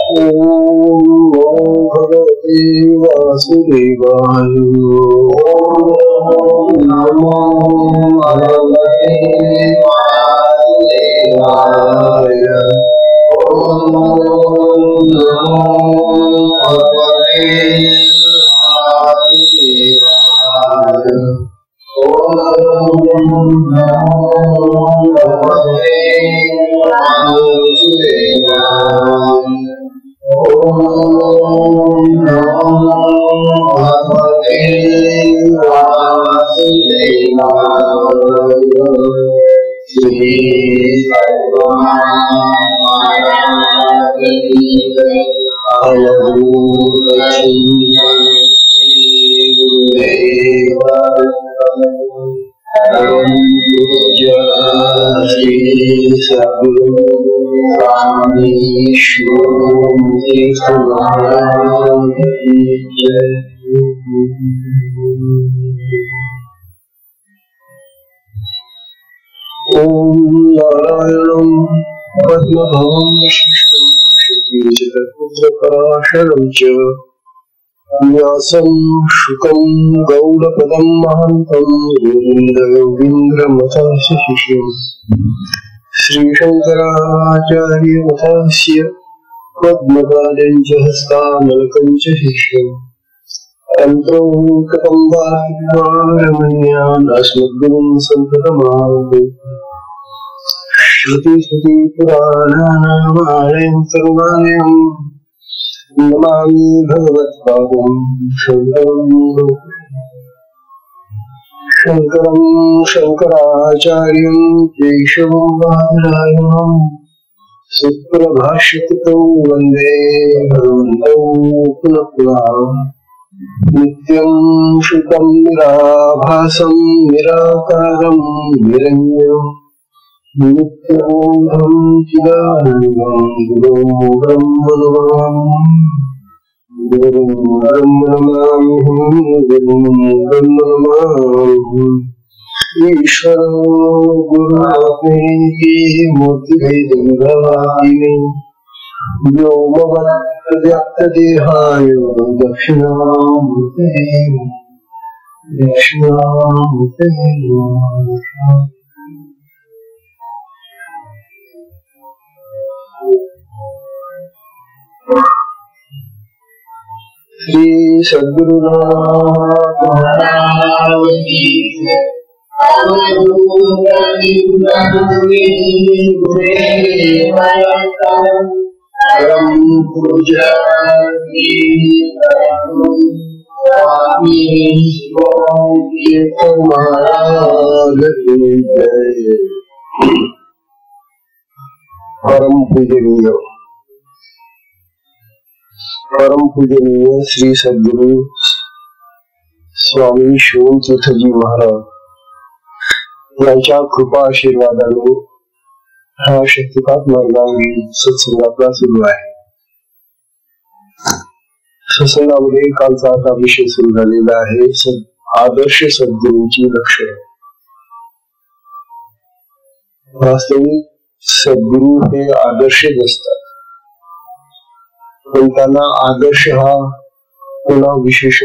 ओम भगवते वासुदेवाय। ओम नमो भगवते वासुदेवाय। ओम नमो भगवते वासुदेवाय। ओम नमो भगवते वासुदेवाय। ओम नमो भगवते वासुदेवाय। श्री ओम नारायणं पद्मभवं विशिष्टं शक्तिचक्रपुत्रपराशरं च व्यासं शुकं गौडपदं महान्तं योगीन्द्रमथशिष्यं श्रीशङ्कराचार्यमथस्य पद्मपादं च हस्तामलकं च शिष्यम् तन्त्रोऽङ्कतं वारमण्यान् अस्मद्गुरुं सन्ततमावतु। श्रुतिस्मृतिपुराणानामालयं करुणालयं नमामि भगवत्पादं शङ्करं शङ्कराचार्यं केशवं बादरायणं सुप्रभाष्यकृतौ वन्दे भगवन्तौ पुनः पुनः। नित्यं शुकं निराभासं निराकारं निरञ्जनं नित्यबोधं चिदानन्दं गुरुं ब्रह्म नमामि। ईश्वरो गुरुरात्मेति मूर्तिभेदं भवामि। व्योमवद्व्याप्तदेहाय दक्षिणामूर्तये श्री सद्गुरुनाथ परम पूज्य परम पूजनीय श्री सद्गुरु स्वामी शिवतीर्थजी महाराज यांच्या कृपा आशीर्वादाने हा शक्तिपात मार्गावरील सत्संग आपला सुरू आहे. सत्संगामध्ये कालचा आता विषय सुरू झालेला आहे आदर्श सद्गुरूंची लक्षणे. वास्तविक सद्गुरू हे आदर्शच असतात, पण त्यांना आदर्श हा पुन्हा विशेष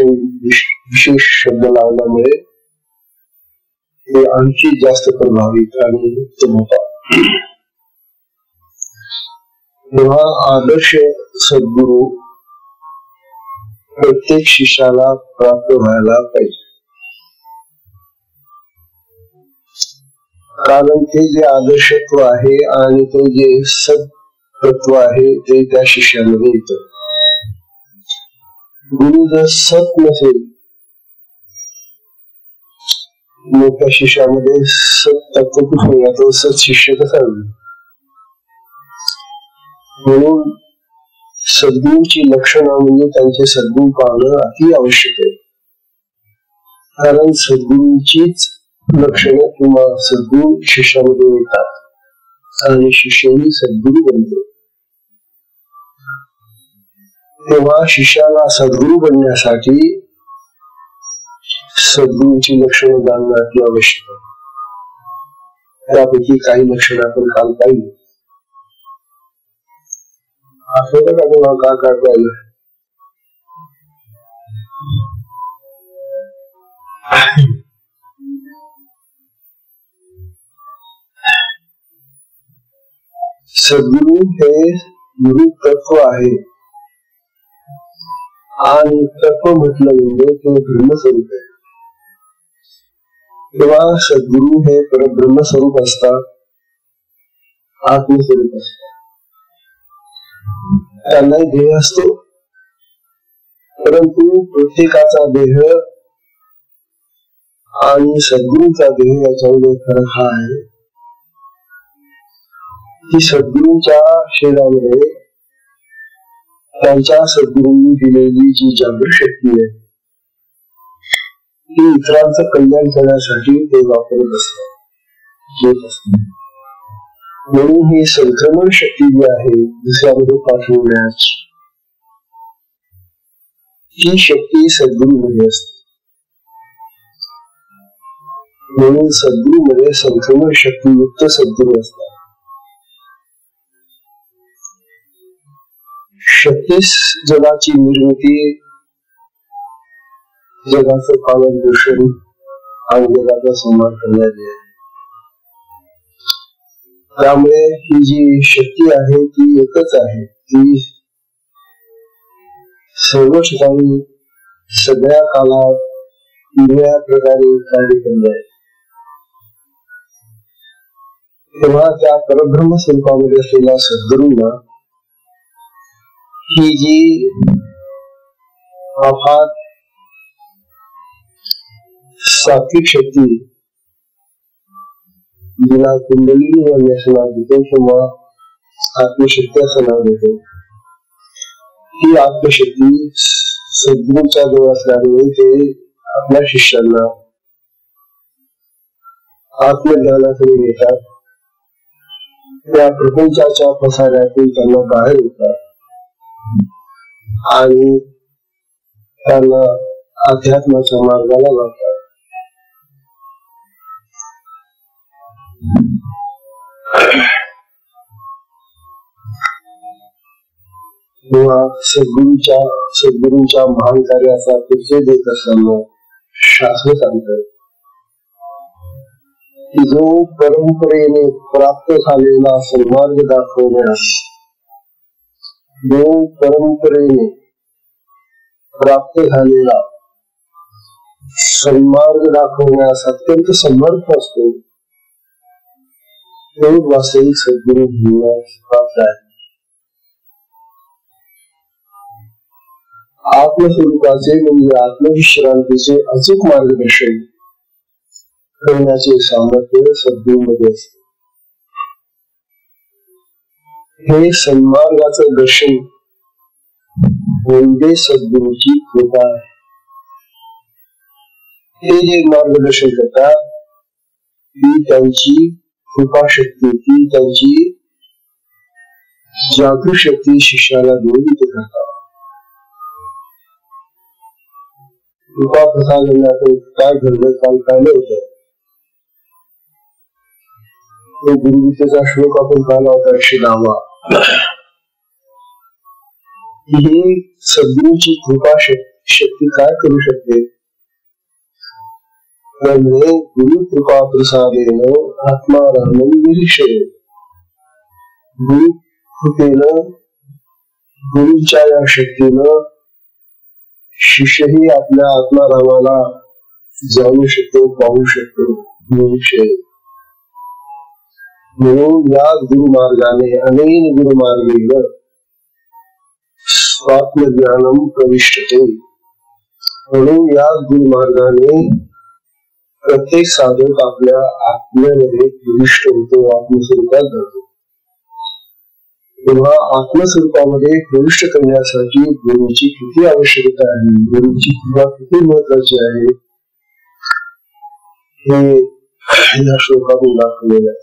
शब्द लावल्यामुळे ते आणखी जास्त प्रभावित आणि उत्तम होतात. तेव्हा आदर्श सद्गुरू प्रत्येक शिष्याला प्राप्त व्हायला पाहिजे, कारण ते जे आदर्शत्व आहे आणि ते जे सत्तत्व आहे ते त्या शिष्यामध्ये येत. गुरु जर सत नसेल मग त्या शिष्यामध्ये सत्तत्व कुठून येतो, सत शिष्य कसा होईल. म्हणून सद्गुरूंची लक्षणं म्हणजे त्यांचे सद्गुण पाहणं अति आवश्यक आहे, कारण सद्गुरूंचीच लक्षणं किंवा सद्गुण शिष्यामध्ये येतात आणि शिष्यही सद्गुरू बनतो. तेव्हा शिष्याला सद्गुरू बनण्यासाठी सद्गुरूंची लक्षणं जाणणं अति आवश्यक आहे. त्यापैकी काही लक्षणं आपण काल पाहिली. आठवतं का तेव्हा का काढता सद्गुरु हे गुरु तत्व आहे आणि तत्व म्हटलं म्हणजे ते ब्रह्मस्वरूप आहे. तेव्हा सद्गुरु हे परब्रह्मस्वरूप असतात, आत्मस्वरूप असतात. त्यांनाही देह असतो, परंतु प्रत्येकाचा देह आणि सद्गुरूचा देह याच्यामध्ये फरक हा आहे की सद्गुरूंच्या शरीरामध्ये त्यांच्या सद्गुरूंनी दिलेली जी जागृत शक्ती आहे ती इतरांचं कल्याण करण्यासाठी ते वापरत असतात. म्हणून ही संक्रमण शक्ती जी आहे दुसऱ्यामध्ये पाठवण्याची ही शक्ती सद्गुरूमध्ये असते. म्हणून सद्गुरूमध्ये संक्रमण शक्तीयुक्त सद्गुरू असतात. शक्तीच जगाची निर्मिती, जगाचं पालन पोषण आणि जगाचा सन्मान करण्याची आहे. त्यामुळे ही जी शक्ती आहे ती एकच आहे, ती सर्व ठिकाणी सगळ्या काळात वेगळ्या प्रकारे कार्य करत आहे. तेव्हा त्या परब्रह्म स्वरूपामध्ये असलेल्या सद्गुरूंना ही जी अफाट सात्विक शक्ती जिला कुंडलिनी असं नाव देतो किंवा आत्मशक्ती असं नाव देतो, ही आत्मशक्ती सद्गुरूंच्या जवळ असल्यामुळे ते आपल्या शिष्यांना आत्मज्ञानाकडे नेतात. त्या प्रपंचाच्या पसाऱ्यातून त्यांना बाहेर येतात आणि त्यांना अध्यात्माच्या मार्गाला लावतात. तेव्हा सद्गुरूंच्या महान कार्याचा परिचय देत असताना शास्त्र सांगतात की जो परंपरेने प्राप्त झालेला सन्मार्ग दाखवण्यास, जो परंपरेने प्राप्त झालेला सन्मार्ग दाखवण्यास अत्यंत समर्थ असतो, तो वास्तविक सद्गुरू होण्यास प्राप्त आहे. आत्मस्वरूपाचे म्हणजे आत्मविश्रांतीचे अचूक मार्गदर्शन करण्याचे सामर्थ्य सद्गुरूंमध्ये असते. हे सन्मार्गाचं दर्शन म्हणजे सद्गुरूची कृपा आहे. हे जे मार्गदर्शन करतात ती त्यांची कृपा शक्ती, ती त्यांची जागृत शक्ती शिष्याला देऊन ते करतात. कृपा प्रसाद काय घडलं काल काय होतं, तो गुरुगीतेचा श्लोक आपण पाहिला होता 110. ही सद्गुरूची कृपा शक्ती काय करू शकते, त्यामुळे गुरु कृपा प्रसादेन आत्मारामं निरीक्षय. गुरु कृपेनं, गुरुच्या या शक्तीनं शिष्यही आपल्या आत्मारामाला जाणू शकतो, पाहू शकतो, निरीक्षय. म्हणून या गुरुमार्गाने अनेन गुरुमार्गेण स्वात्मज्ञानम प्रविष्टते. म्हणून या गुरुमार्गाने प्रत्येक साधक आपल्या आत्म्यामध्ये प्रविष्ट होतो, आत्मस्वरूपात जातो. तेव्हा आत्मस्वरूपामध्ये प्रविष्ट करण्यासाठी गुरुची किती आवश्यकता आहे, गुरुची कृपा किती महत्वाची आहे, हे या श्लोकातून दाखवलेलं आहे.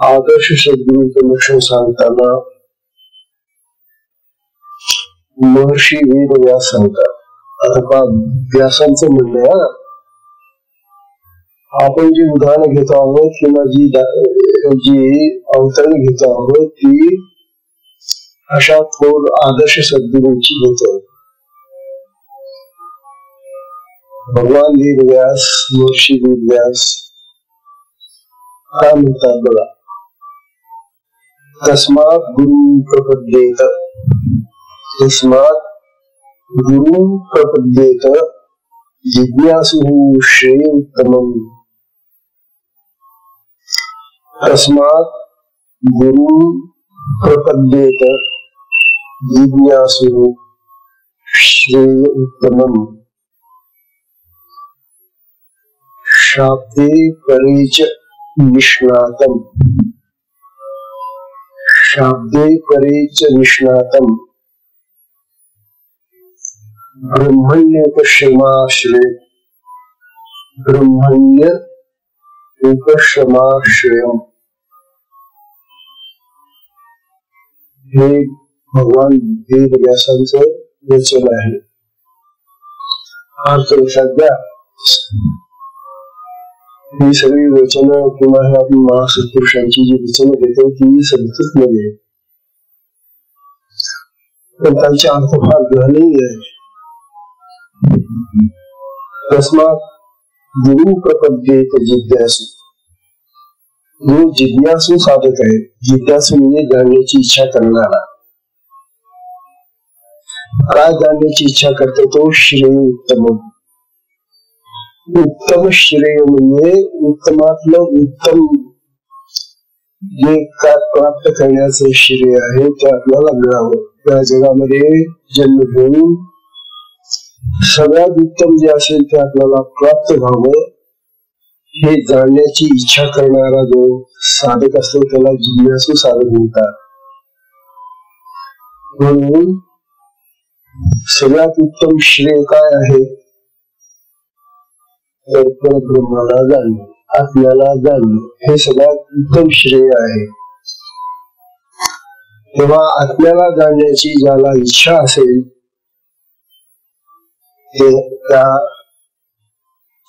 आदर्श सद्गुरूंचं लक्षण सांगताना महर्षी वेदव्यास सांगतात. आता व्यासांचं म्हणणं आहे, आपण जी उदाहरणं घेतो आहोत किंवा जी अवतरण घेतो आहोत ती अशा थोर आदर्श सद्गुरूंची घेतो. भगवान वेदव्यास, महर्षी वेदव्यास काय म्हणतात बघा, तस्मात् गुरु प्रपद्येत, तस्मात् गुरु प्रपद्येत जिज्ञासुः श्रेयोत्तमम्. तस्मात् गुरु प्रपद्येत जिज्ञासुः श्रेयोत्तमम्. शाब्दे परे च निष्णातम्, शाब्दे परे च निष्णातम्. ब्रह्मण्योपश्रमाश्रय, ब्रह्मण्य उपश्रमाश्रयम्. हे भगवान वेदव्यासांचं वचन आहे. अर्थ लक्षात घ्या. ही सगळी वचन किंवा हे आपण महासत्पुरुषांची जी वचन घेतो ती संस्कृत मध्ये, पण त्यांचे अर्थ फार गहनही आहे. तस्मात् गुरु प्रपद्येत जिज्ञासु, जो जिज्ञासू साधक आहे, जिज्ञासू म्हणजे जाणण्याची इच्छा करणारा. काय जाणण्याची इच्छा करतो तो? श्रेय उत्तम. उत्तम श्रेय म्हणजे उत्तमातलं उत्तम जे काय प्राप्त करण्याचं श्रेय आहे ते आपल्याला मिळावं. त्या जगामध्ये जन्म घेऊन सगळ्यात उत्तम जे असेल ते आपल्याला प्राप्त व्हावं हे जाणण्याची इच्छा करणारा जो साधक असतो त्याला जिज्ञासू साधक म्हणतात. म्हणून सगळ्यात उत्तम श्रेय काय आहे तर परब्रह्माला जाणणे, आत्म्याला जाणणे हे सगळ्यात उत्तम श्रेय आहे. तेव्हा आत्म्याला जाणण्याची ज्याला इच्छा असेल ते त्या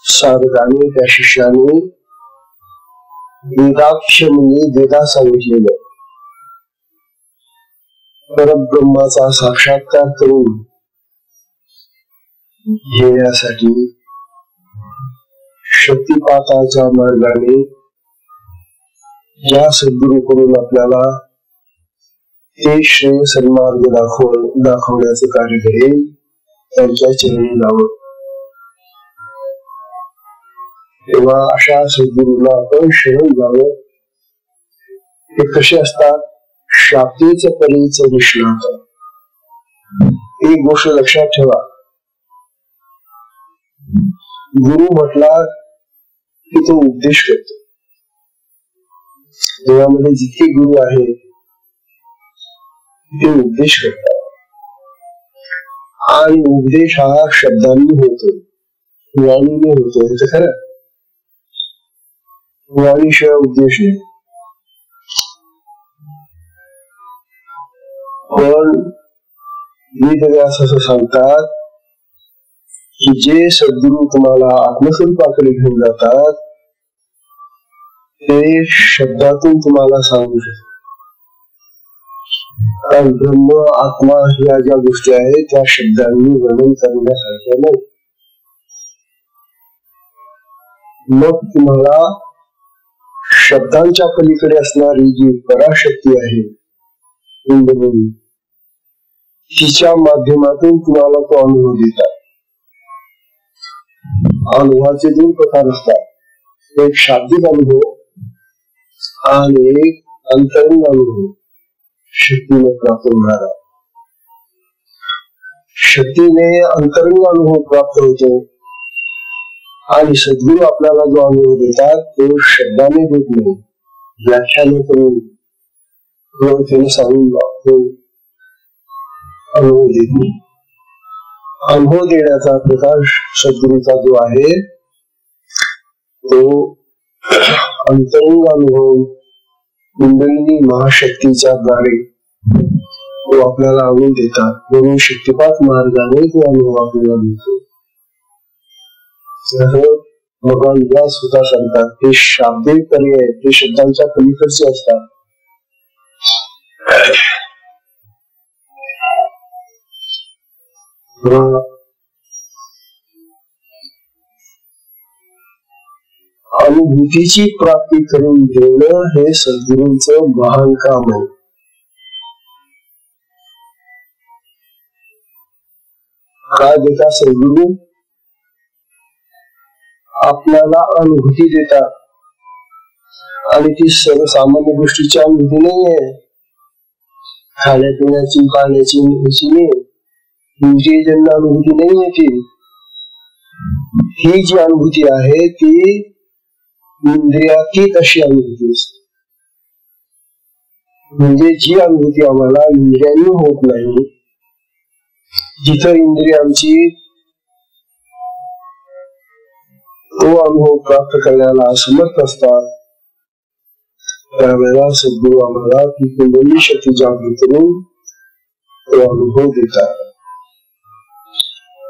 साधकाने, त्या शिष्याने वेदाक्ष म्हणजे वेदा सांगितलेलं परब्रह्माचा साक्षात्कार करून घेण्यासाठी शक्तिपाताच्या मार्गाने ज्या सद्गुरूकडून आपल्याला ते श्रेय सन्मार्ग दाखवण्याचं कार्य करेल त्यांच्या चरणी लावत. तेव्हा अशा सद्गुरूला आपण शरण जावं. ते कसे असतात? शाब्देच परेच निष्णात. एक गोष्ट लक्षात ठेवा, गुरु म्हटला की तो उपदेश करतो. देवामध्ये जितके गुरु आहेत ते उपदेश करतात आणि उपदेश हा शब्दांनी होतो, वाणीने होतो. हे तर खरं, वाणीशिवाय उपदेश नाही. पण वेदव्यास असं सांगतात की जे सद्गुरू तुम्हाला आत्मस्वरूपाकडे घेऊन जातात ते शब्दातून तुम्हाला सांगू शकतात. कारण ब्रह्म आत्मा ह्या ज्या गोष्टी आहेत त्या शब्दांनी वर्णन करण्यासारख्या नाही. मग तुम्हाला शब्दांच्या पलीकडे असणारी जी पराशक्ती आहे तिच्या माध्यमातून तुम्हाला तो अनुभव देतात. अनुभवाचे दोन प्रकार असतात, एक शाब्दिक अनुभव आणि एक अंतरंग अनुभव, शक्तीने प्राप्त होणारा. शक्तीने अंतरंग अनुभव प्राप्त होतो आणि सद्गुरू आपल्याला जो अनुभव देतात तो शब्दाने देत नाही, व्याख्याने करून सांगून अनुभव देत नाही. अनुभव देण्याचा प्रकार सद्गुरूचा जो आहे तो अंतरंग अनुभव कुंडलिनी महाशक्तीच्या द्वारे तो आपल्याला आणून देतात, म्हणून शक्तिपात मार्गाने तो अनुभव आपल्याला मिळतो. भगवान व्यास सुद्धा सांगतात ते शाब्दिक पर्याय ते शब्दांच्या पलीकडचे असतात. अनुभूतीची प्राप्ती करून देणं हे सद्गुरूंचं महान काम आहे. काय देतात सद्गुरू? आपल्याला अनुभूती देतात, आणि ती सर्वसामान्य गोष्टीची अनुभूती नाहीये. खाण्यापिण्याची, पाण्याची नाही, इंद्रियजन्य अनुभूती नाहीये. ही जी अनुभूती आहे ती इंद्रियातीत अशी अनुभूती असते. म्हणजे जी अनुभूती आम्हाला इंद्रियांनी होत नाही, जिथं इंद्रियांची तो अनुभव प्राप्त करण्याला असमर्थ असतात, त्यावेळेला सद्गुरू आम्हाला ती कुंडली शक्ती जागृत करून तो अनुभव देतात.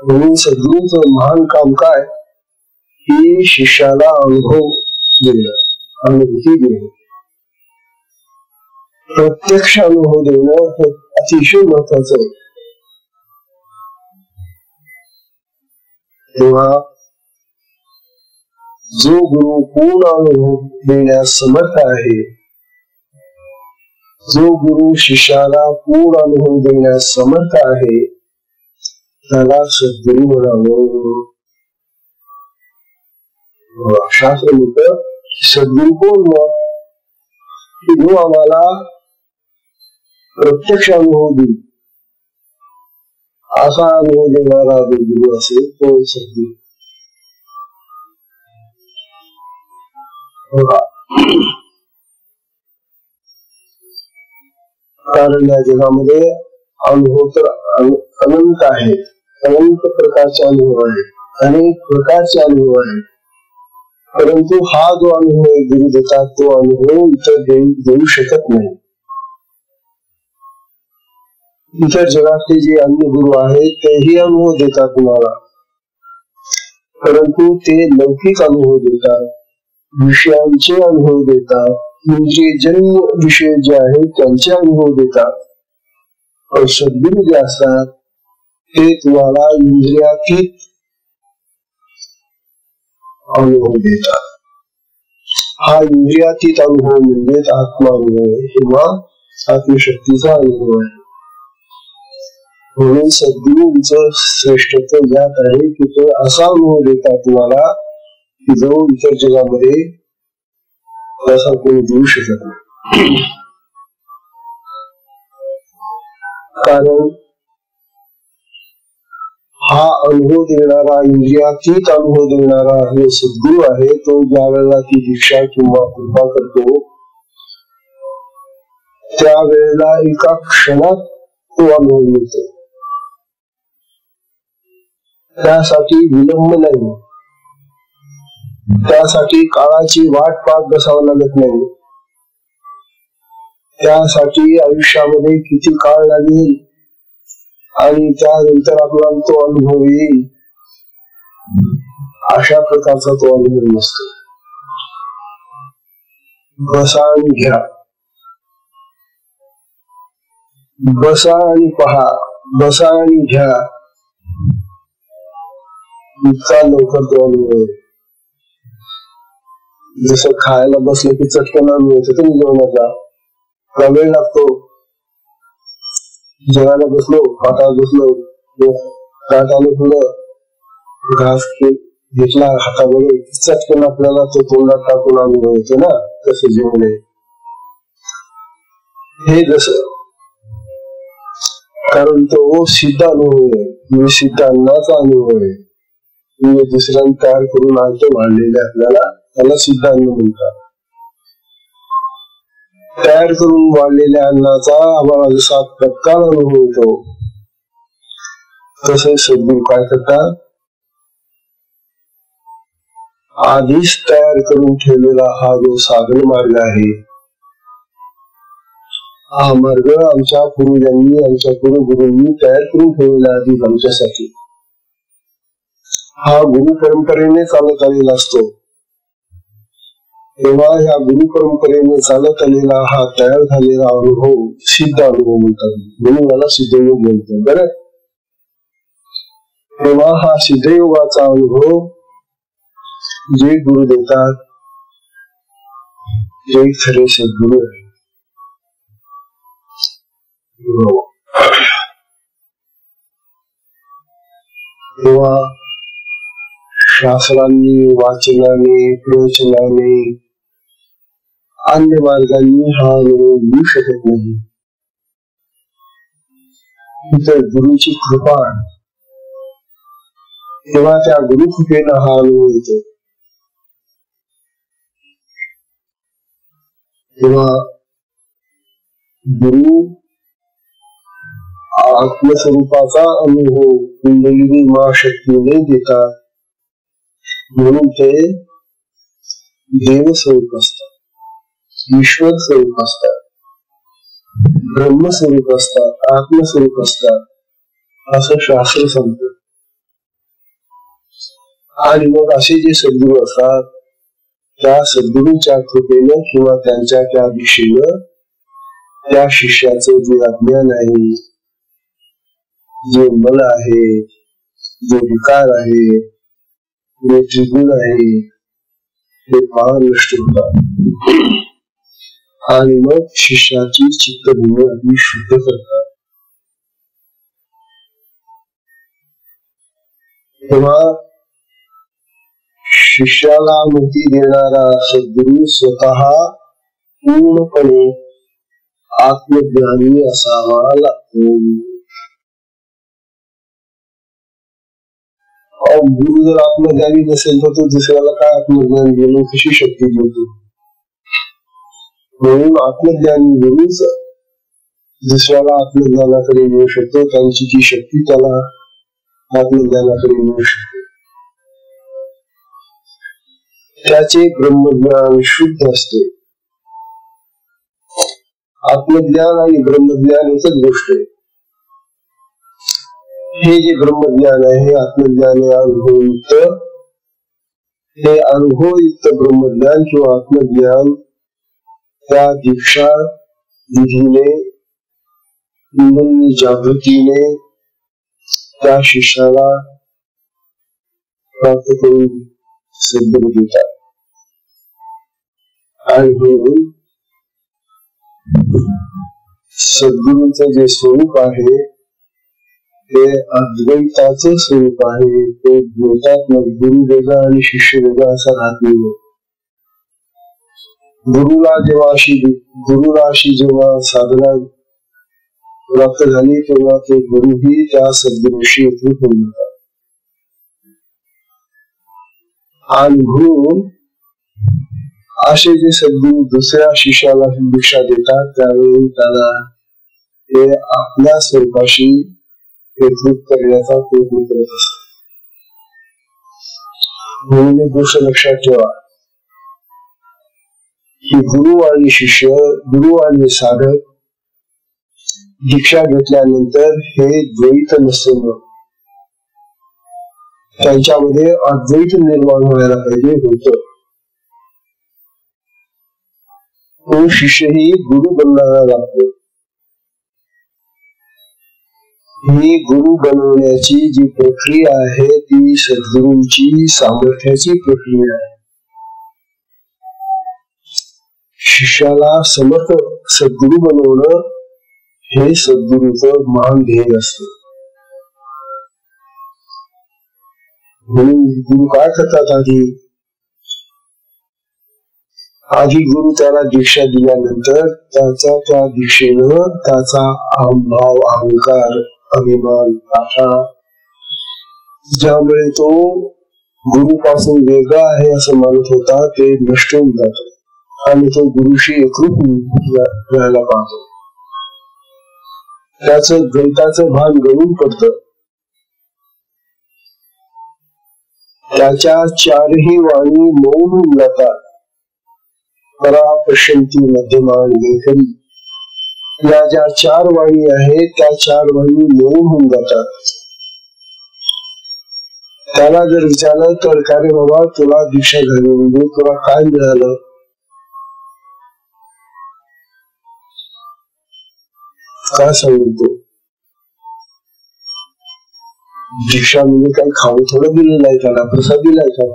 म्हणून सद्गुरूंचं महान काम काय? की शिष्याला अनुभव देणं, अनुभूती देणं, प्रत्यक्ष अनुभव देणं हे अतिशय महत्वाचं आहे. तेव्हा जो गुरु पूर्ण अनुभव देण्यास समर्थ आहे, जो गुरु शिष्याला पूर्ण अनुभव देण्यास समर्थ आहे, त्याला सद्गुरू म्हणावं. शास्त्र म्हणतं सद्गुरू कोण? मग जो आम्हाला प्रत्यक्ष अनुभव देईल, असा अनुभव देणारा जो गुरु असेल तो सद्गुरू. कारण या जगामध्ये अनुभव तर अनंत आहेत, अनंत प्रकारचे अनुभव आहेत, अनेक प्रकारचे अनुभव आहेत. परंतु हा जो अनुभव गुरु देतात तो अनुभव इतर देऊ शकत नाही. इतर जगातले जे अन्य गुरु आहेत तेही अनुभव देतात तुम्हाला, परंतु ते लौकिक अनुभव देतात, विषयांचे अनुभव देतात, इंद्रियजन्य विषय जे आहेत त्यांचे अनुभव देतात. और सद्गुरू जे असतात ते तुम्हाला इंद्रियातीत अनुभव देतात. हा इंद्रियातीत अनुभव म्हणजे आत्मानुभव किंवा आत्मशक्तीचा अनुभव आहे. म्हणून सद्गुरूंचं श्रेष्ठत्व यात आहे की ते असा अनुभव देतात तुम्हाला की जो इतर जगामध्ये तसा कोणी देऊ शकत नाही. कारण हा अनुभव देणारा, इंद्रियातीत अनुभव देणारा जो सद्गुरू आहे तो ज्या वेळेला ती दीक्षा किंवा कृपा करतो त्यावेळेला एका क्षणात तो अनुभव मिळतो. त्यासाठी विलंब नाही, त्यासाठी काळाची वाट पाहत बसावं लागत नाही, त्यासाठी आयुष्यामध्ये किती काळ लागेल आणि त्यानंतर आपल्याला तो अनुभव येईल अशा प्रकारचा तो अनुभव नसतो. बसा आणि घ्या, बसा आणि पहा, बसा आणि घ्या, इतका लवकर तो अनुभव. जसं खायला बसलं की चटकन अनुभव येतो तुम्ही जेवणाचा, वेळ लागतो. जेवायला बसलो, पाठात बसलो, ताटाने पुढं घास घेतला हातामध्ये, चटकन आपल्याला तो तोंडात टाकून अनुभव येतो ना. तसं जेवण आहे हे, जसं कारण तो सिद्ध अनुभव आहे, सिद्ध अन्नाचा अनुभव आहे. म्हणजे दुसऱ्यांनी तयार करून आणतो वाढलेले आपल्याला, त्याला सिद्ध अन्न म्हणतात. तयार करून वाढलेल्या अन्नाचा आम्हाला जसा तत्काळ अनुभव येतो तसे सद्गुरू काय करतात, आधीच तयार करून ठेवलेला हा जो साधन मार्ग आहे, हा मार्ग आमच्या पूर्वजांनी, आमच्या गुरुंनी तयार करून ठेवलेला आधी आमच्यासाठी. हा गुरु परंपरेने चालत आलेला असतो. तेव्हा ह्या गुरु परंपरेने चालत आलेला हा तयार झालेला अनुभव सिद्ध अनुभव म्हणतात, म्हणून याला सिद्धयोग म्हणतात. बरं, तेव्हा हा सिद्धयोगाचा अनुभव जे गुरु देतात ते खरे सद्गुरु आहे. तेव्हा शास्त्रांनी, वाचनाने, प्रवचनाने, अन्य मार्गांनी हा अनुभव मिळू शकत नाही. तर गुरुची कृपा, तेव्हा त्या गुरुकृपेनं हा अनुभव येतो. तेव्हा गुरु आत्मस्वरूपाचा अनुभव कुंडलिनी महाशक्तीने देतात, म्हणून ते देवस्वरूप असतात, ईश्वर स्वरूप असतात, ब्रह्मस्वरूप असतात, आत्मस्वरूप असतात असं शास्त्र सांगतं. आणि मग असे जे सद्गुरू असतात त्या सद्गुरूच्या कृपेनं किंवा त्यांच्या त्या दिशेनं त्या शिष्याचं जे अज्ञान आहे, जे मन आहे, जे विकार आहे, जे त्रिगुण आहे, ते फार नष्ट होतात आणि मग शिष्याची चित्तभूमी अगदी शुद्ध करतात. तेव्हा शिष्याला मुक्ती देणारा सद्गुरू स्वतः पूर्णपणे आत्मज्ञानी असावा लागतो. गुरु जर आत्मज्ञानी नसेल तर तो दुसऱ्याला काय आत्मज्ञान देणं, कशी शक्ती देतो? म्हणून आत्मज्ञानी गुरुच दुसऱ्याला आत्मज्ञानाकडे नेऊ शकतो, त्यांची ती शक्ती त्याला आत्मज्ञानाकडे नेऊ शकते. त्याचे ब्रह्मज्ञान शुद्ध असते. आत्मज्ञान आणि ब्रह्मज्ञान एकच गोष्ट आहे. हे जे ब्रह्मज्ञान आहे, आत्मज्ञान आहे अनुभवयुक्त, हे अनुभवयुक्त ब्रह्मज्ञान किंवा आत्मज्ञान त्या दीक्षा विधीने, जागृतीने त्या शिष्याला प्राप्त करून सद्गुरू देतात. आणि म्हणून सद्गुरूंचं जे स्वरूप आहे ते अद्वैताचं स्वरूप आहे. ते द्वैतात्मक, गुरु वेगळा आणि शिष्य वेगळा असा राहत नाही. गुरुला अशी जेव्हा साधना प्राप्त झाली तेव्हा ते गुरुही त्या सद्गुरूशी एकरूप होऊन जातात. आणि म्हणून असे जे सद्गुरू दुसऱ्या शिष्याला दीक्षा देतात त्यावेळी त्याला ते आपल्या स्वरूपाशी एकरूप करण्याचा प्रयत्न करत असतात. म्हणून एक गोष्ट लक्षात ठेवा की गुरु आणि शिष्य, गुरु आणि साधक दीक्षा घेतल्यानंतर हे द्वैत नसतं, त्यांच्यामध्ये अद्वैत निर्माण व्हायला पाहिजे होतं. तो शिष्यही गुरु बनवायला लागतो. ही गुरु बनवण्याची जी प्रक्रिया आहे ती सद्गुरूंची सामर्थ्याची प्रक्रिया आहे. शिष्याला समर्थ सद्गुरू बनवणं हे सद्गुरूचं महान ध्येय असतं. म्हणून गुरु काय करतात, आधी गुरु त्याला दीक्षा दिल्यानंतर त्याचा त्या दीक्षेनं त्याचा अहंभाव, अहंकार, अभिमान, आशा, ज्यामुळे तो गुरुपासून वेगळा आहे असं मानत होता ते नष्ट होऊन जातो आणि तो गुरुशी एकरूप व्हायला पाहतो. त्याचं द्वैताचं भान गळून पडतं. त्याच्या चारही वाणी मौन होऊन जातात. परा पश्यंती मध्यमान लेखनी, या ज्या 4 वाणी आहेत त्या 4 वाणी मौन होऊन जातात. त्याला जर विचारलं तर का रे बाबा तुला दीक्षा झाली म्हणजे तुला काय मिळालं, काय सांगतो? दीक्षा म्हणजे काही खाऊ थोडं दिलेलं आहे, त्याला प्रसाद दिलाय का?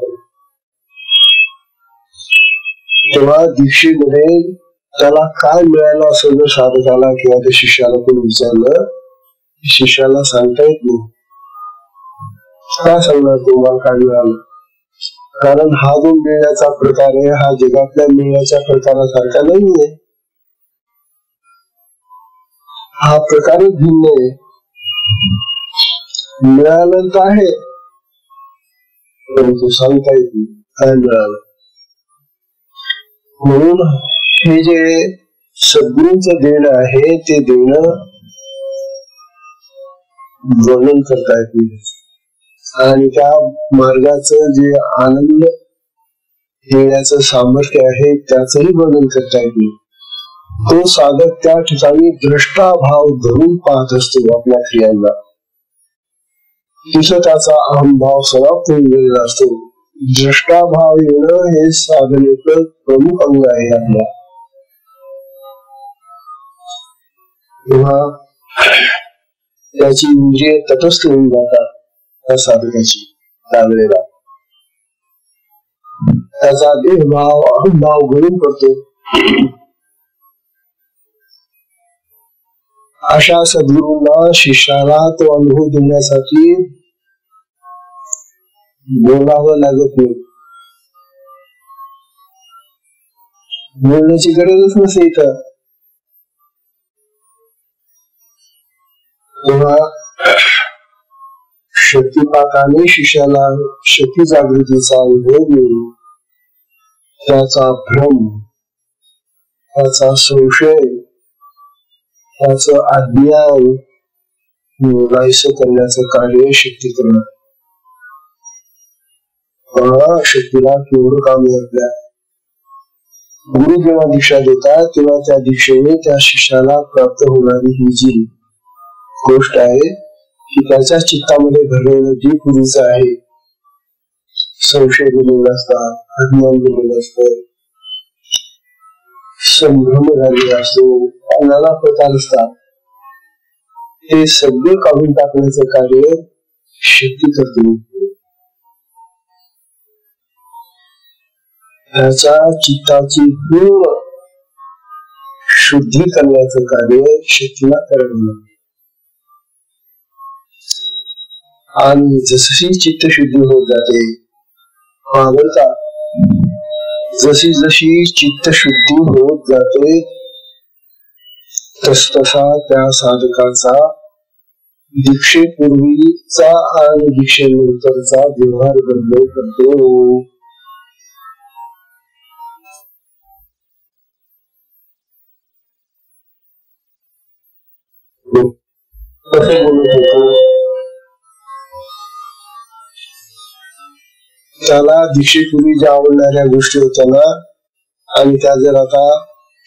तेव्हा दीक्षेमध्ये त्याला काय मिळालं असं जर साधकाला किंवा त्या शिष्याला कोणी विचारलं, शिष्याला सांगता येत नाही. काय सांगणार तुम्हाला काय मिळालं? कारण हा जो मिळण्याचा प्रकार आहे हा जगातल्या मिळण्याच्या प्रकारासारखा नाहीये. हा प्रकारच भिन्न आहे. मिळालं तर आहे परंतु सांगता येत नाही काय मिळालं. म्हणून हे जे सद्गुरूंचं देणं आहे ते देणं वर्णन करता येत नाही. आणि त्या मार्गाचं जे आनंद घेण्याचं सामर्थ्य आहे त्याचंही वर्णन करता येत नाही. तो साधक त्या ठिकाणी द्रष्टाभाव धरून पाहत असतो आपल्या क्रियांना. तिथं त्याचा अहंभाव समाप्त होऊन गेलेला असतो. द्रष्टाभाव येणं हे साधनेचं प्रमुख अंग आहे आपल्या. तेव्हा त्याची इंद्रिय तटस्थ होऊन जातात त्या साधकाची. त्यावेळेला त्याचा देहभाव अहंभाव गळून पडतो. अशा सद्गुरूंना शिष्याला तो अनुभव देण्यासाठी बोलावं लागत नाही, बोलण्याची गरजच नसते इथं. तेव्हा शक्तिपाताने शिष्याला शक्ती जागृतीचा अनुभव देऊन त्याचा भ्रम, त्याचा संशय, त्याचं अज्ञान नाहीसं करण्याचं कार्य शक्ती करणार. शक्तीला केवढं काम आहे आपल्या. गुरु जेव्हा दीक्षा देतात तेव्हा त्या दीक्षेने त्या शिष्याला प्राप्त होणारी ही जी गोष्ट आहे की त्याच्या चित्तामध्ये घडलेलं जे गुरुचं आहे, संशय गेलेला असतात, अज्ञान गेलेलं असतं, संभ्रम झालेला असतो, नाना प्रकार असतात, हे सगळं काढून टाकण्याचं कार्य शक्ती करते. त्याच्या चित्ताची पूर्ण शुद्धी करण्याचं कार्य शक्तीला करावं. आणि जशी चित्तशुद्धी होत जाते, जशी जशी चित्तशुद्धी होत जाते तसा त्या साधकाचा दीक्षेपूर्वीचा आणि दीक्षेनंतरचा व्यवहार बदल करतो. कसं बोलत होतो त्याला दीक्षेपूर्वी ज्या आवडणाऱ्या गोष्टी होत्या ना आणि त्या जर आता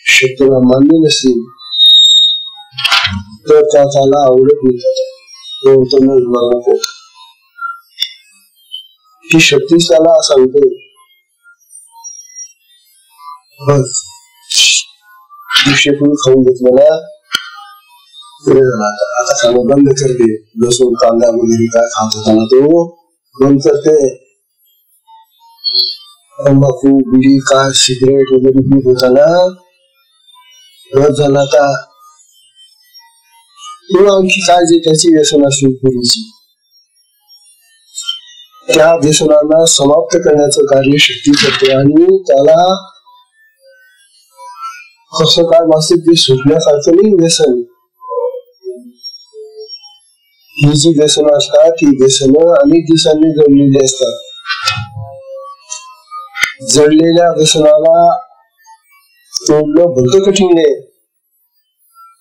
शक्तीला मान्य नसतील तर त्याला आवडत नाही. ही शक्ती त्याला सांगते बस दीक्षेपूर्वी खाऊन घेतलं ना आता खाणं बंद करते. लसूण कांदा वगैरे काय खात होता ना तो बंद करते. तंबाखू बिडी काय सिगरेट वगैरे पीत होता ना बंद झाला का. किंवा आणखी काय जे त्याची व्यसन असली पूर्वीची त्या व्यसनांना समाप्त करण्याचं कार्य शक्ती करते. आणि त्याला कसं काय वाचते ते सुटण्यासारखं नाही व्यसन. ही जी व्यसनं असतात ही व्यसनं अनेक दिवसांनी जडलेली असतात. जडलेल्या व्यसनाला तोडणं भलतं कठीण आहे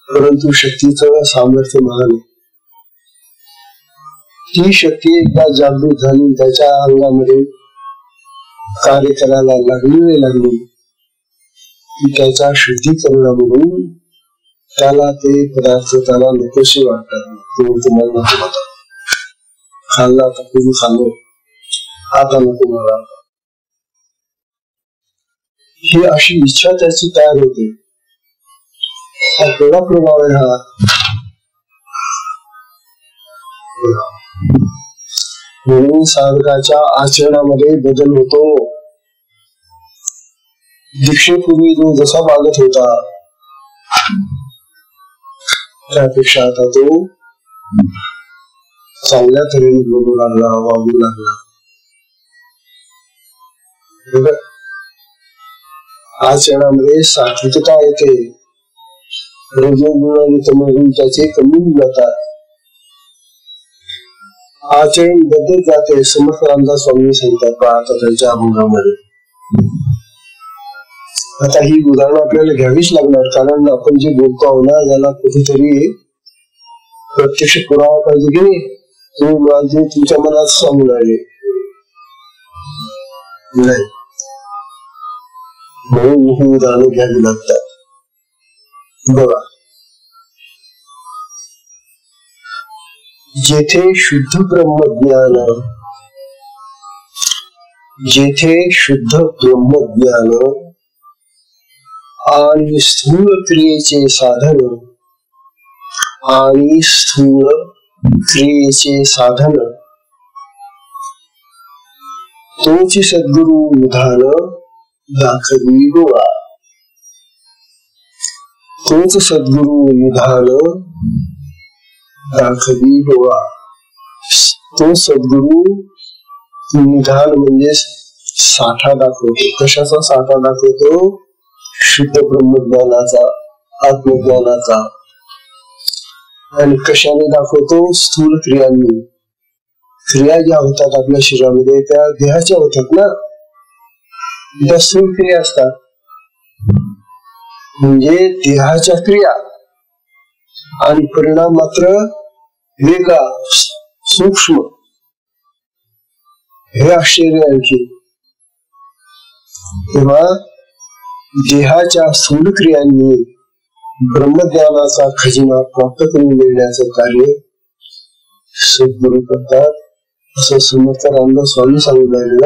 परंतु शक्तीचं सामर्थ्य महान. ती शक्ती एकदा जागृत झाली त्याच्या अंगामध्ये कार्य करायला लागली की त्याचा शुद्धीकरणामधून त्याला ते पदार्थ त्याला नकोशी वाटतात, तुम्हाला नको होता, खाल्ला तर तुम्ही खाल्लो, आता नको मला, ही अशी इच्छा त्याची तयार होते. हा केवढा प्रभाव आहे हा. म्हणून साधकाच्या आचरणामध्ये बदल होतो. दीक्षेपूर्वी जो जसा वागत होता त्यापेक्षा आता तो चांगल्या तऱ्हेने बोलू लागला, वागू लागला. आचरणामध्ये सात्विकता येते, रजोगुण आणि तमोगुण त्याचे कमी जातात, आचरण बदलत जाते. समर्थ रामदास स्वामी सांगतात आता त्यांच्या अभंगामध्ये. आता ही उदाहरणं आपल्याला घ्यावीच लागणार, कारण आपण जे बोलतो आहोत ना याला कुठेतरी प्रत्यक्ष पुरावा पाहिजे की नाही. तुम्ही माझे तुमच्या मनात सांगून राहिले नाही, म्हणून ही उदाहरणं घ्यावी लागतात. बघा, जेथे शुद्ध ब्रह्मज्ञान, जेथे शुद्ध ब्रह्मज्ञान आणि स्थूल क्रियेचे साधन आणि स्थूल क्रियेचे साधन तोची सद्गुरु विधान दाखवी डोळा, तोच सद्गुरु विधान दाखवी डोळा. तो सद्गुरु विधान म्हणजे साठा दाखवतो. कशाचा साठा दाखवतो? शुद्ध ब्रह्मज्ञानाचा, आत्मज्ञानाचा. आणि कशाने दाखवतो? स्थूल क्रियांनी. क्रिया ज्या होतात आपल्या शरीरामध्ये त्या देहाच्या होतात ना, त्या स्थूल क्रिया असतात, म्हणजे देहाच्या क्रिया, आणि परिणाम मात्र वेगळा, सूक्ष्म. हे आश्चर्य आणखी. तेव्हा देहाच्या स्थूल क्रियांनी ब्रह्मज्ञानाचा खजिना प्राप्त करून देण्याचं कार्य सद्गुरु करतात, असं समर्थ रामदास स्वामी सांगून राहिले.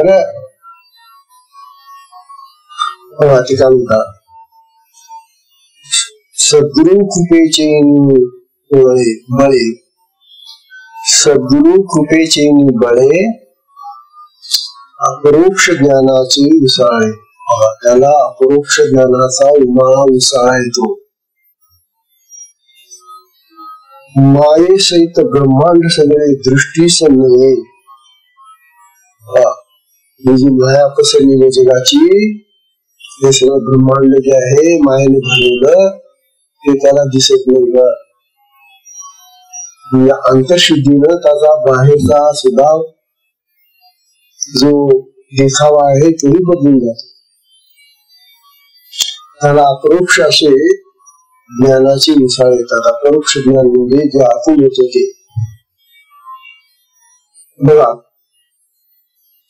बरं, ते काय म्हणतात? सद्गुरु कृपेचे बळे, सद्गुरु कृपेचे बळे अपरोक्ष ज्ञानाचे उसाळे. त्याला अपरोक्ष ज्ञानाचा उमाळा उसाळा येतो. माये सहित ब्रह्मांड सगळे दृष्टीस नये. ही जी माया पसरलेली जगाची, हे सगळं ब्रह्मांड जे आहे मायेने भरलेलं, ते त्याला दिसत नाही का. या अंतर्शुद्धीनं त्याचा बाहेरचा सुद्धा जो देखावा आहे तोही बदलून जातो. त्याला अपरोक्ष असे ज्ञानाची उसाळ येतात. अपरोक्ष ज्ञान म्हणजे जे आतून येते ते. बघा,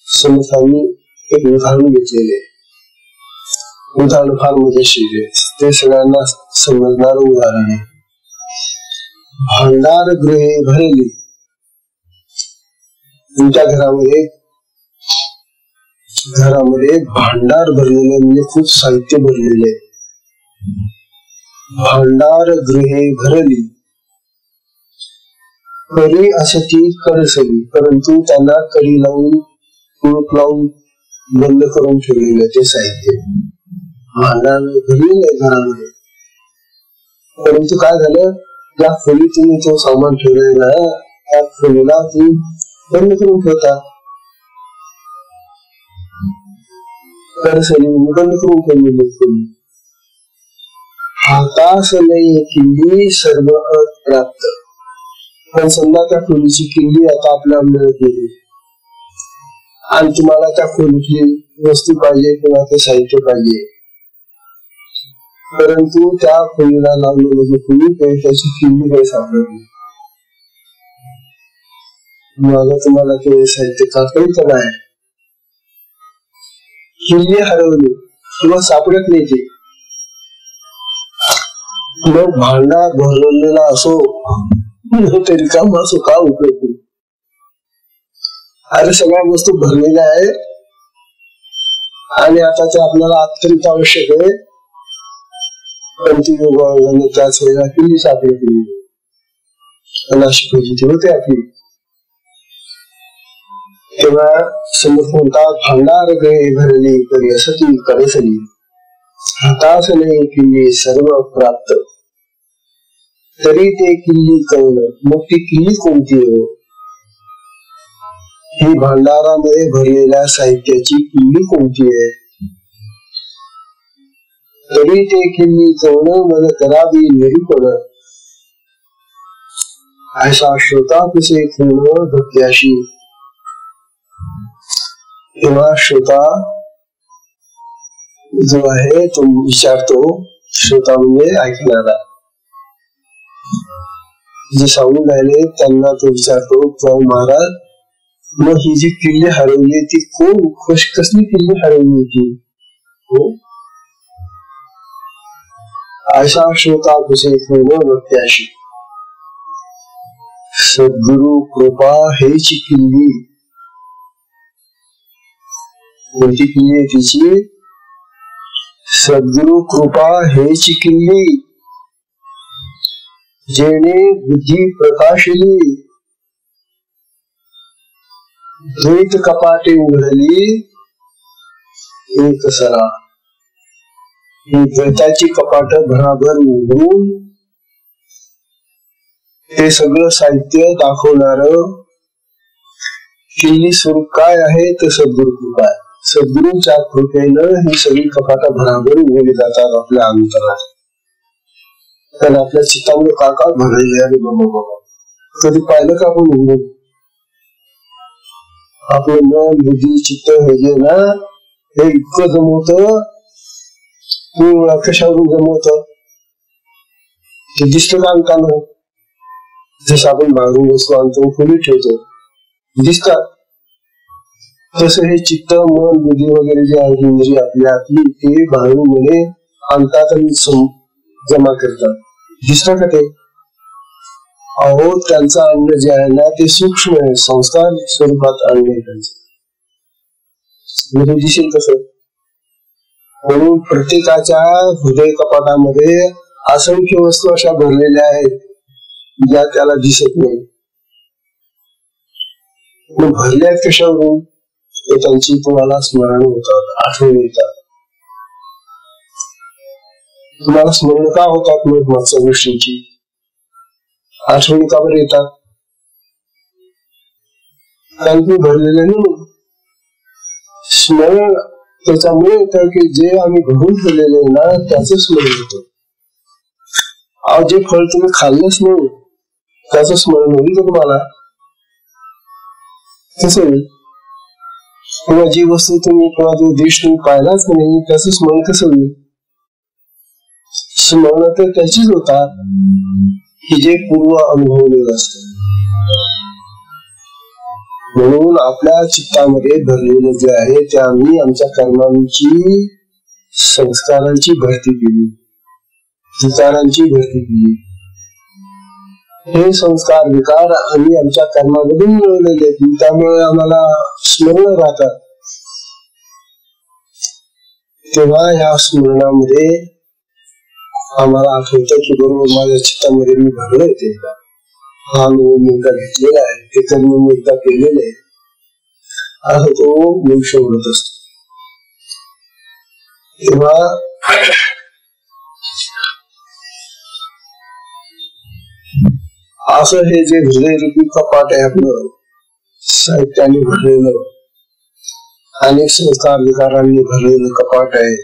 समर्थांनी एक उदाहरण घेतलेले, उदाहरण फार मजेशीर आहे, ते सगळ्यांना समजणार उदाहरण आहे. भांडार गृहे भरली. तुमच्या घरामध्ये भांडार भरलेले म्हणजे खूप साहित्य भरलेले. भांडार गृहे भरली, करी असती करसली, परंतु त्यांना कडी लावून कुलूप लावून बंद करून ठेवलेलं ते साहित्य. भांडार भरलेले घरामध्ये, परंतु काय झालं, ज्या खोली तुम्ही तो सामान ठेवलेला त्या खोलीला तुम्ही बंद करून ठेवता. करसली बंद करून ठेवलेली खोली. आकाश नाही किल्ली सर्व प्राप्त. पण समजा त्या खोलीची किल्ली आता आपल्या मिळत गेली आणि तुम्हाला त्या खोलीतली वस्तू पाहिजे किंवा ते साहित्य पाहिजे, परंतु त्या खोलीला लावलेली जी खोली त्याची किल्ली काही सापडली. मग तुम्हाला ते साहित्य काढता नाही, किल्ली हरवली किंवा सापडत नाही. ते मग भांडार भरलेला असो तरी काम असो का उपयोग नाही. अरे सगळ्या वस्तू भरलेल्या आहेत आणि आता ते आपल्याला अत्यंत आवश्यक आहे. पण ती त्याच वेळेला किल्ली सापडी केली अशी परिस्थिती होते आपली. तेव्हा समोर म्हणतात भांडार गळे भरले करी असती करसली हातास नाही किल्ली सर्व प्राप्त तरी ते किल्ली कळलं. मग ती किल्ली कोणती हो? ही भांडारामध्ये भरलेल्या साहित्याची किल्ली कोणती आहे? तरी ते किल्ली कळणं मन करावी निरूपण ऐसा श्रोता कसे पूर्ण भक्त्याशी. तेव्हा श्रोता जो आहे तो विचारतो. श्रोता म्हणजे ऐकणारा. जे सांगून राहिले त्यांना तो विचारतो प्रभू महाराज मग ही जी किल्ली हरवली ती कोण कसली किल्ली हरवली ती? ऐसा श्रोता कसे पूर्ण भक्त्याशी. सद्गुरु कृपा हेची किल्ली. कोणती किल्ली आहे तिची? सद्गुरु कृपा हेची किल्ली जेणे बुद्धी प्रकाशली द्वैत कपाटे उघडली एक सरा. ही द्वैताची कपाट भराभर उघडून हे सगळं साहित्य दाखवणार किल्ली स्वरूप काय आहे तर सद्गुरु कृपा आहे. सद्गुरूंच्या कृपेनं ही सगळी कपाट भराभर उघडली जातात आपल्या अंतरात. तर आपल्या चित्तामध्ये काका भरलेले आहे बाबा. कधी पाहिलं का आपण उघडून? आपलं मन बुद्धी चित्त हे जे ना हे इतकं जमवत कशावरून जमवत ते दिसतं का अंकानं? जसं आपण बाहेरून वस्तू आणतो खोली ठेवतो दिसतात तसं हे चित्त मन बुद्धी वगैरे जे आहे इंद्रिय आपल्या आपली ते बाहेरून मध्ये आणतात आणि जमा करतात. दिसतं का ते? अहो त्यांचं अन्न जे आहे ना ते सूक्ष्म आहे. संस्कार स्वरूपात अन्न आहे त्यांचं. म्हणजे दिसेल कसं? म्हणून प्रत्येकाच्या हृदय कपाटामध्ये असंख्य वस्तू अशा भरलेल्या आहेत ज्या त्याला दिसत नाही. मग भरल्यात कशावरून? त्यांची तुम्हाला स्मरण होतात आठवण येतात. तुम्हाला स्मरण का होतात? मग मागच्या गोष्टीची आठवणी का बरं येतात? कारण तुम्ही भरलेले नाही. स्मरण त्याच्यामुळे येतं की जे आम्ही भरून ठेवलेले ना त्याच स्मरण होतं. जे फळ तुम्ही खाल्लंच नाही त्याचं स्मरण होईल का तुम्हाला? कसं होईल? किंवा जी वस्तू तुम्ही किंवा जो देश तुम्ही पाहिलाच नाही त्याचं स्मरण कसं होईल? स्मरण तर त्याचीच होतात की जे पूर्व अनुभवलेलं असतं. म्हणून आपल्या चित्तामध्ये भरलेलं जे आहे ते आम्ही आमच्या कर्मांची संस्कारांची भरती केली, विचारांची भरती केली. हे संस्कार विकार आम्ही आमच्या कर्मामधून मिळवलेले आहेत. त्यामुळे आम्हाला स्मरण राहतात. तेव्हा या स्मरणामध्ये आम्हाला आठवतं की बरोबर माझ्या चित्तामध्ये मी भरलंय ते हा अनुभव मी एकदा घेतलेला आहे, ते कर्म मी एकदा केलेले आहे असं तो मनुष्य म्हणत असतो. तेव्हा असं हे जे हृदय रूपी कपाट आहे आपलं साहित्याने भरलेलं अनेक संस्कार विकारांनी भरलेलं कपाट आहे.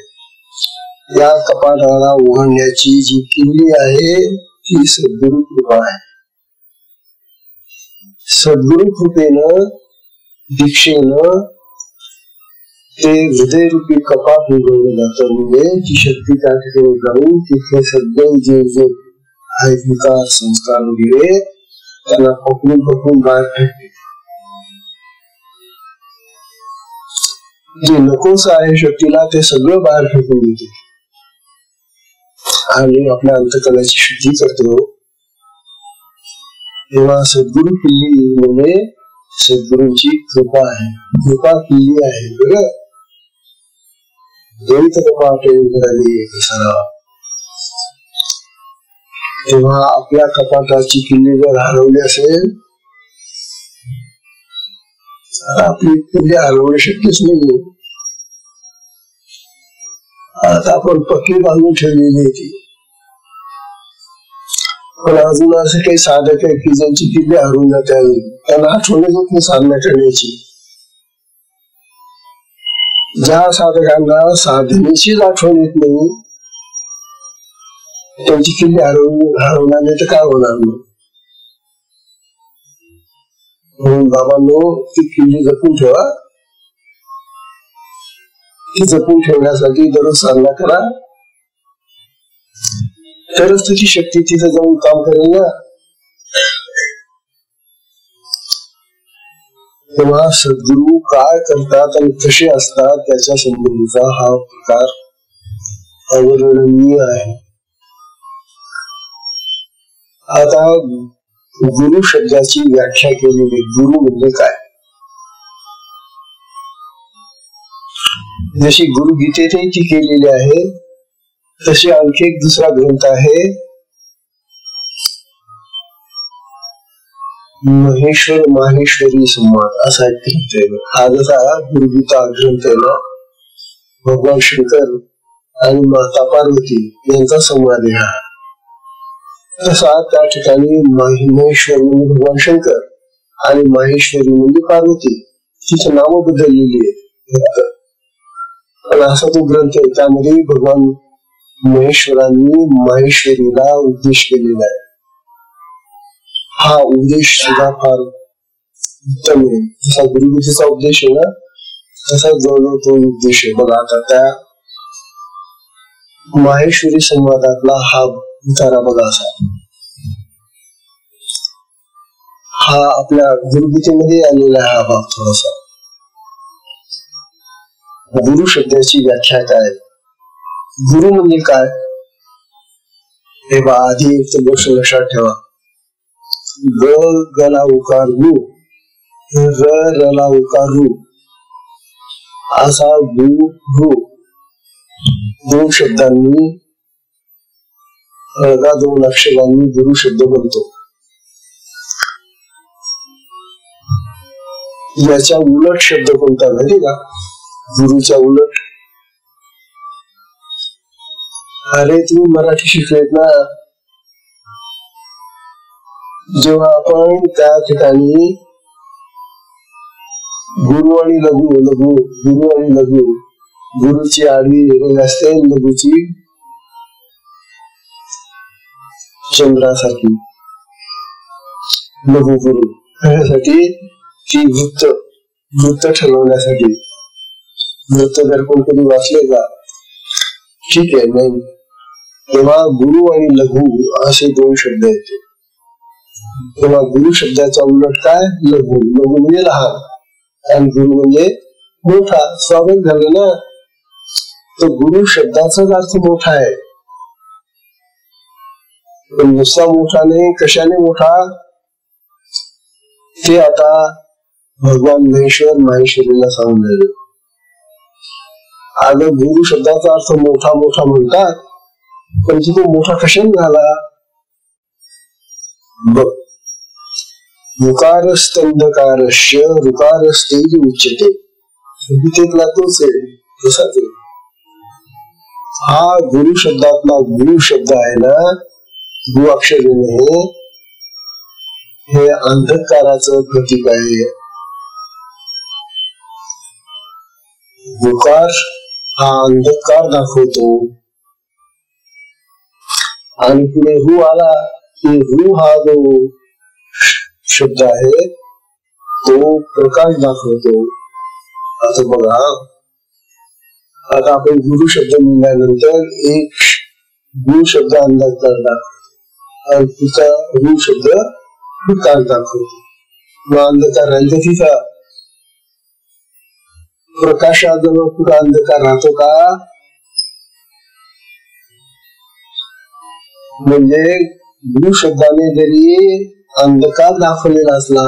या कपाटाला उघडण्याची जी किल्ली आहे ती सद्गुरु कृपा आहे. सद्गुरु कृपेनं दीक्षेनं ते हृदय रूपी कपाट उघडलं जातं. म्हणजे ती शक्ती त्या ठिकाणी जाऊन तिथे सगळे जे जे आहेत विकार संस्कार वगैरे त्यांना पकडून बाहेर फेकते. जे नकोस आहे शक्तीला ते सगळं बाहेर फेकून देते. आणि आपल्या अंतकरणाची शुद्धी करतो, तेव्हा सद्गुरु किल्ली म्हणजे सद्गुरूंची कृपा आहे, कृपा किल्ली आहे. बरं, द्वैत कपाटे उघडली कसारा. तेव्हा आपल्या कपाटाची किल्ली जर हरवली असेल, आपली किल्ली हरवणं शक्यच नाही. आता आपण पक्की बांधून ठेवलेली आहे ती. पण अजून असे काही साधक आहे की ज्यांची किल्ली हरवून जाते, त्यांना आठवण येत नाही साधना करण्याची. ज्या साधकांना साधनेचीच आठवण येत नाही, त्यांची किल्ली हरवणार नाही तर काय होणार नाही. म्हणून बाबांनो, ती किल्ली जपून ठेवा. ती जपून ठेवण्यासाठी दररोज साधना करा, तरच तुझी शक्ती तिथे जाऊन काम करेल ना. तेव्हा सद्गुरु काय करतात आणि कसे असतात त्याच्या संबंधीचा हा प्रकार अवर्णनीय आहे. आता गुरु शब्दाची व्याख्या केलेली. गुरु म्हणजे काय? जशी गुरु गीतेतही ती केलेली आहे, तशी आणखी एक दुसरा ग्रंथ आहे, महेश्वर माहेश्वरी संवाद असा एक ग्रंथ आहे. हा जसा गुरुगीता ग्रंथ आहे ना, भगवान शंकर आणि माता पार्वती यांचा संवाद आहे. तसा त्या ठिकाणी महेश्वर म्हणजे भगवान शंकर आणि माहेश्वरी म्हणजे पार्वती, तिचं नाव बदललेली आहे. पण असा तो ग्रंथ आहे, त्यामध्ये भगवान महेश्वरांनी माहेश्वरीला उपदेश केलेला आहे. हा उपदेश सुद्धा फार उत्तम आहे. जसा गुरुगीतेचा उपदेश आहे ना, तसा जवळजवळ तो उपदेश आहे. बघा आता त्या माहेश्वरी संवादातला हा उतारा बघा असा. हा आपल्या गुरुगीतेमध्ये आलेला हा भाग थोडासा. गुरु शब्दाची व्याख्या काय? गुरु म्हणजे काय हे बा आधी एक गोष्ट लक्षात ठेवा. ग गला उकार गु, र रला उकार रु, असा गु रु दोन शब्दांनी दोन अक्षरांनी गुरु शब्द बनतो. याच्या उलट शब्द कोणता माहिती का? गुरुच्या उलट. अरे तुम्ही मराठी शिकलेत ना, जेव्हा आपण त्या ठिकाणी गुरु आणि लघु, लघु गुरु आणि लघु, गुरुची आडवी रेघ असते, लघुची चंद्रासारखी, लघु गुरु ह्यासाठी ती वृत्त ठरवण्यासाठी. वृत्त जर कोणतरी वाचले का ठीक आहे, नाही. तेव्हा गुरु आणि लघु असे दोन शब्द येते. तेव्हा गुरु शब्दाचा उलट काय? लघु. लघु म्हणजे लहान आणि गुरु म्हणजे मोठा. स्वागत झालं ना. तर गुरु शब्दाचाच अर्थ मोठा आहे, पण नुसता मोठा नाही. कशाने मोठा ते आता भगवान महेश्वर माहेश्वरीला सांगून झाले. अगं गुरु शब्दाचा अर्थ मोठा मोठा म्हणतात, पण तो मोठा कशाने झाला बघ. मुकारस्तंधकारश्य ऋकारस्तेज उच्यते, गीतेतला तोच आहे. तसाच हा गुरु शब्दातला गुरु शब्द आहे ना, गु अक्षरीने, हे अंधकाराचं प्रतीक आहे. गुकार हा अंधकार दाखवतो आणि पुढे रु आला की रु हा जो शब्द आहे तो प्रकाश दाखवतो. आता बघा, आता आपण गुरु शब्द म्हणल्यानंतर एक गु शब्द अंधकार दाखवतो आणि तिचा रु शब्द प्रकाश दाखवतो. मग अंधकार राहिला तिचा प्रकाशाजवळ कुठं अंधकार राहतो का? म्हणजे गुरु शब्दाने जरी अंधकार दाखवलेला असला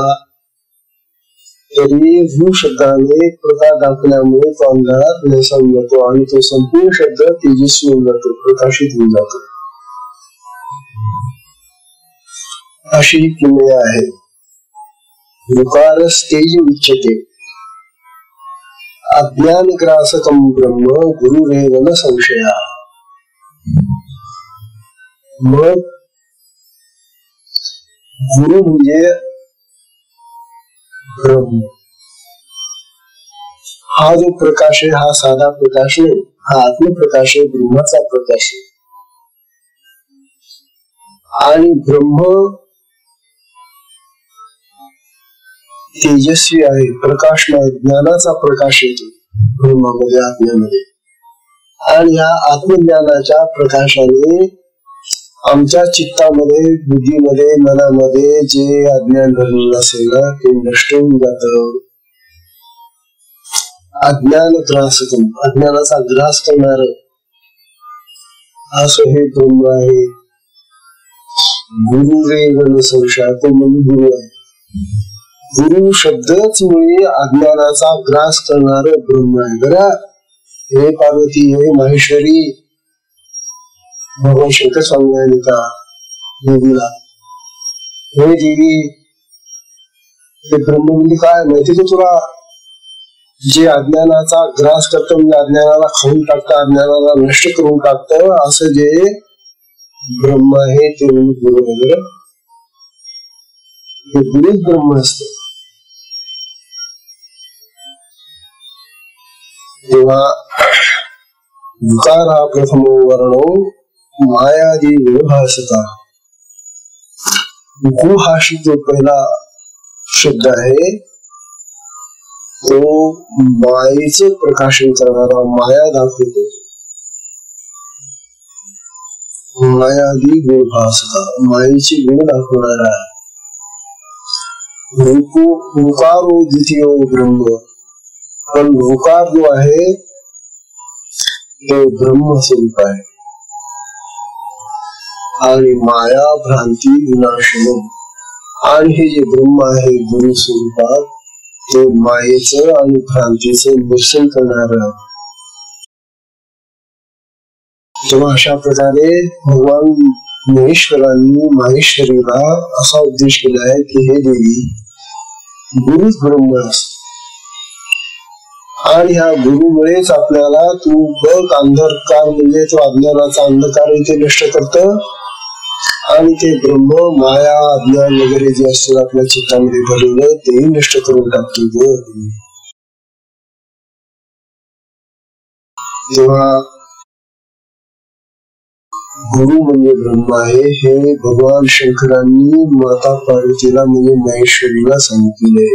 तरी गुरु शब्दाने प्रकाश दाखवल्यामुळे तो अंधारात नैसवून जातो आणि तो संपूर्ण शब्द तेजस्वी होऊन जातो, प्रकाशित होऊन जातो. अशी किमया आहे. ऋकारस तेज उच्यते अज्ञान ग्रासकम ब्रह्म गुरुरेव न संशया. मग गुरु म्हणजे ब्रह्म. हा जो प्रकाश आहे हा साधा प्रकाश नाही, हा आत्मप्रकाश आहे, ब्रह्माचा प्रकाश आहे. आणि ब्रह्म तेजस्वी आहे, प्रकाशमय, ज्ञानाचा प्रकाश येतो ब्रह्मामध्ये, आत्म्यामध्ये. आणि या आत्मज्ञानाच्या प्रकाशाने आमच्या चित्तामध्ये, बुद्धीमध्ये, मनामध्ये जे अज्ञान भरलेलं असेल ना ते नष्ट होऊन जात. अज्ञान त्रासकम, अज्ञानाचा ग्रास करणार असं हे ब्रह्म आहे. गुरुरेव न संशय, तो म्हणजे गुरु आहे. गुरु शब्दच मुळे अज्ञानाचा ग्रास करणार ब्रह्म आहे. बरं, हे पार्वती, हे माहेश्वरी, भगवान शंकर स्वामी का देवीला, हे देवी, हे ब्रह्म म्हणजे काय माहिती का तुला? जे अज्ञानाचा ग्रास करत, म्हणजे अज्ञानाला खाऊन टाकतं, अज्ञानाला नष्ट करून टाकतं, असं जे ब्रह्म आहे ते गुरु वगैरे, हे गुरुच ब्रह्म असते. तेव्हा विकार हा प्रथमो वर्णो मायादी व्यवभासता. गु हा जो पहिला शब्द आहे तो मायेचं प्रकाशन करणारा, माया दाखवतो. मायादी व्यवभासता, मायेची गुण दाखवणारा आहे. ऋकारो द्वितीय ब्रह्म, पण ऋकार जो आहे तो ब्रह्म स्वरूप आहे. आणि माया भ्रांती विनाशनम, आणि हे जे ब्रह्म आहे गुरु स्वरूपात ते मायेचं आणि भ्रांतीचं निरसन करणार आहे. तेव्हा अशा प्रकारे भगवान महेश्वरांनी माहेश्वरीला असा उद्देश केला आहे की हे देवी, गुरुच ब्रह्म असतो आणि ह्या गुरुमुळेच आपल्याला तू बघ अंधकार, म्हणजे तो अज्ञानाचा अंधकार ते नष्ट करत आणि ते ब्रह्म, माया, अज्ञान वगैरे जे असतील आपल्या चित्तामध्ये भरलेलं तेही नष्ट करून टाकतो. तेव्हा गुरु म्हणजे ब्रह्म आहे हे भगवान शंकरांनी माता पार्वतीला म्हणजे महेश्वरीला सांगितले.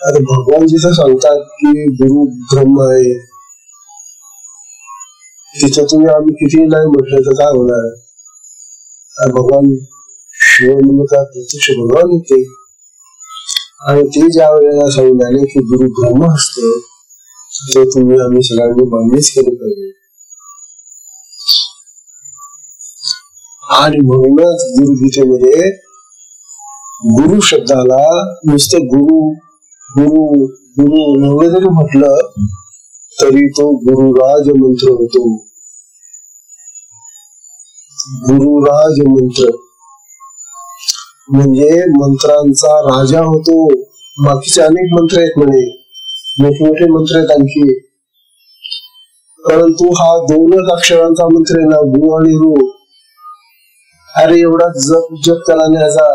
अरे भगवान जिथं सांगतात की गुरु ब्रह्म आहे, तिथं तुम्ही आम्ही किती नाही म्हटलं तर काय होणार? भगवान शिव म्हणजे का प्रत्यक्ष भगवान होते आणि ते ज्या वेळेला सांगून आले की गुरु ब्रह्म असतं ते तुम्ही आम्ही सगळ्यांनी मान्यच केलं पाहिजे. आणि म्हणूनच गुरुगीतेमध्ये गुरु शब्दाला नुसतं गुरु गुरु गुरु एवढं जरी म्हटलं तरी तो गुरुराज मंत्र होतो. गुरुराज मंत्र म्हणजे मंत्रांचा राजा होतो. बाकीचे अनेक मंत्र आहेत म्हणे, मोठमोठे मंत्र आहेत आणखी, परंतु हा 2च अक्षरांचा मंत्र आहे ना, गु आणि रू. अरे एवढा जप त्याला न्यायचा,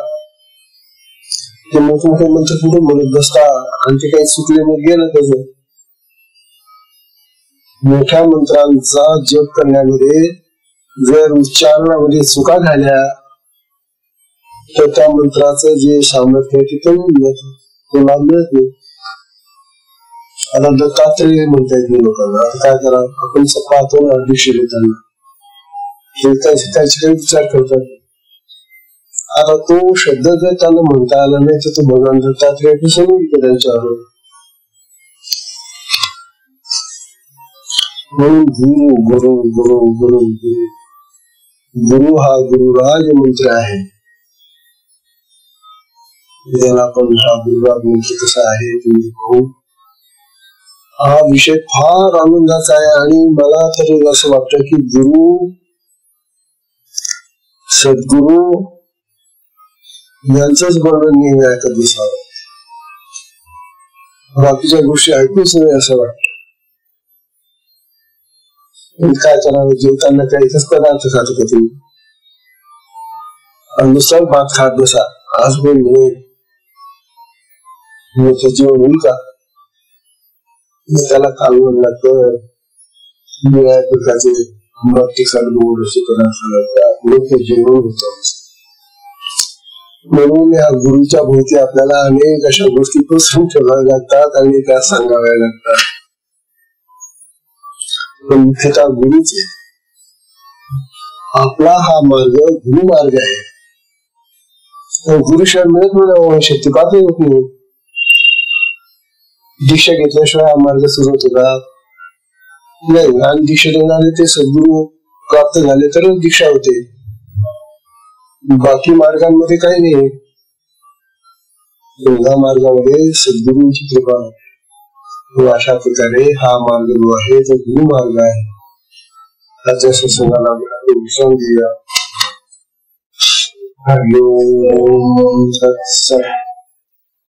ते मोठमोठे मंत्र कुठून म्हणत बसता आणि ते काही चुकले मग गेलं त्याचं. मोठ्या मंत्रांचा जप करण्यामध्ये जर उच्चारणामध्ये चुका झाल्या तर त्या मंत्राचं जे सामर्थ्य आहे ते कमी जातं, तो लाभ मिळत नाही. आता दत्तात्रेय म्हणता येत नाही लोकांना, आता काय करा, आपण पाहतो ना दिवशी लोकांना त्याचे काही विचार करतात. आता तो शब्द जर त्यांना म्हणता आला नाही तर तो भगवान दत्तात्रेय कसं नाही त्यांच्यावर. म्हणून गुरु गुरु गुरु गुरु गुरु गुरु हा गुरुराज मंत्र आहे. त्याला आपण हा गुरुराज मंत्र कसा आहे तुम्ही पाहू. हा विषय फार आनंदाचा आहे आणि मला तरी असं वाटतं की गुरु सद्गुरु यांचंच वर्णन नेहमी ऐकत बसावं, बाकीच्या गोष्टी ऐकूच नाही असं वाटतं. काय करावं, जेवताना काही एकच पदार्थ खात होता तुम्ही आणि दुसरा भात खात बसा, आज पण जेवण होईल का? त्याला कालवण लागतं, वेगळ्या प्रकारचे गोड असे पदार्थ लागतात, मग ते जेवण होतं. म्हणून या गुरुच्या भोवती आपल्याला अनेक अशा गोष्टी पसरून ठेवाव्या लागतात आणि त्या सांगाव्या लागतात. पण मुख्यतः गुरुच आपला हा मार्ग गुरु मार्ग आहे. गुरुशिवाय मिळत नाही, शक्तिपात होत नाही. दीक्षा घेतल्याशिवाय हा मार्ग सुरू होतो का? नाही. आणि दीक्षा देणारे ते सद्गुरु प्राप्त झाले तरच दीक्षा होते, बाकी मार्गांमध्ये काही नाही. या मार्गामध्ये सद्गुरूंची कृपा आहे. अशा प्रकारे हा मार्ग जो आहे तो गुरु मार्ग आहे. त्याच्या सत्संगाला विश्राम देऊया. हरिओम. सत्संग.